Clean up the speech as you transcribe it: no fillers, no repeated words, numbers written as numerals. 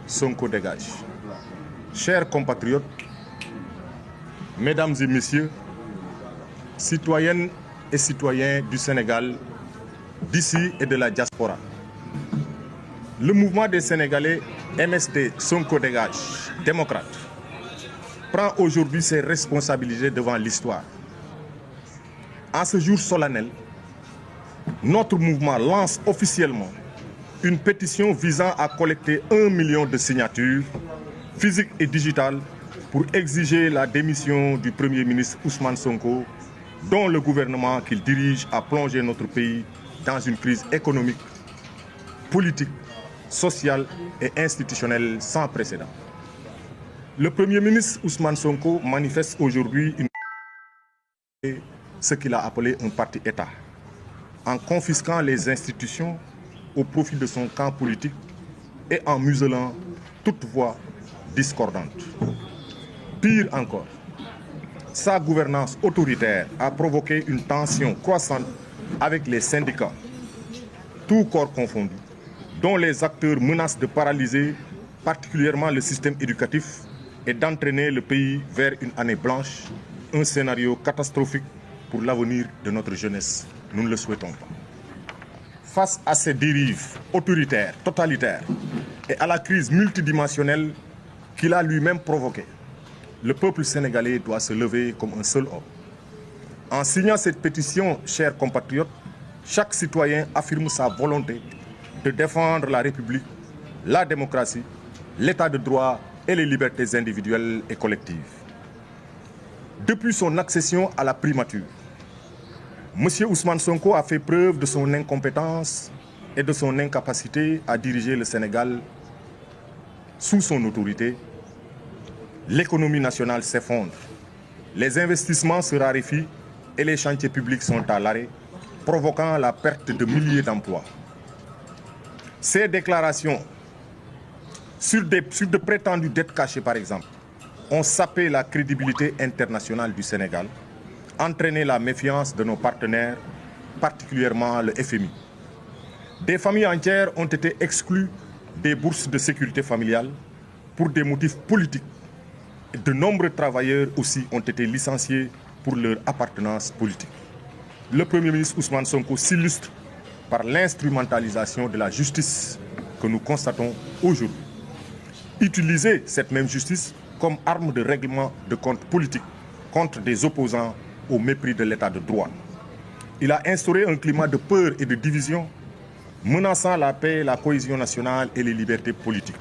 Sonko dégage. Chers compatriotes, mesdames et messieurs, citoyennes et citoyens du Sénégal, d'ici et de la diaspora, le mouvement des Sénégalais MSD Sonko dégage, démocrate, prend aujourd'hui ses responsabilités devant l'histoire. En ce jour solennel, notre mouvement lance officiellement une pétition visant à collecter 1 million de signatures physiques et digitales pour exiger la démission du Premier ministre Ousmane Sonko, dont le gouvernement qu'il dirige a plongé notre pays dans une crise économique, politique, sociale et institutionnelle sans précédent. Le Premier ministre Ousmane Sonko manifeste aujourd'hui ce qu'il a appelé un parti-État, en confisquant les institutions au profit de son camp politique et en muselant toute voix discordante. Pire encore, sa gouvernance autoritaire a provoqué une tension croissante avec les syndicats, tous corps confondus, dont les acteurs menacent de paralyser particulièrement le système éducatif et d'entraîner le pays vers une année blanche, un scénario catastrophique pour l'avenir de notre jeunesse. Nous ne le souhaitons pas. Face à ces dérives autoritaires, totalitaires et à la crise multidimensionnelle qu'il a lui-même provoquée, le peuple sénégalais doit se lever comme un seul homme. En signant cette pétition, chers compatriotes, chaque citoyen affirme sa volonté de défendre la République, la démocratie, l'état de droit et les libertés individuelles et collectives. Depuis son accession à la primature, M. Ousmane Sonko a fait preuve de son incompétence et de son incapacité à diriger le Sénégal sous son autorité. L'économie nationale s'effondre, les investissements se raréfient et les chantiers publics sont à l'arrêt, provoquant la perte de milliers d'emplois. Ces déclarations sur de prétendues dettes cachées, par exemple, ont sapé la crédibilité internationale du Sénégal, entraîné la méfiance de nos partenaires, particulièrement le FMI. Des familles entières ont été exclues des bourses de sécurité familiale pour des motifs politiques. De nombreux travailleurs aussi ont été licenciés pour leur appartenance politique. Le Premier ministre Ousmane Sonko s'illustre par l'instrumentalisation de la justice que nous constatons aujourd'hui. Utiliser cette même justice comme arme de règlement de comptes politiques contre des opposants au mépris de l'état de droit. Il a instauré un climat de peur et de division menaçant la paix, la cohésion nationale et les libertés politiques.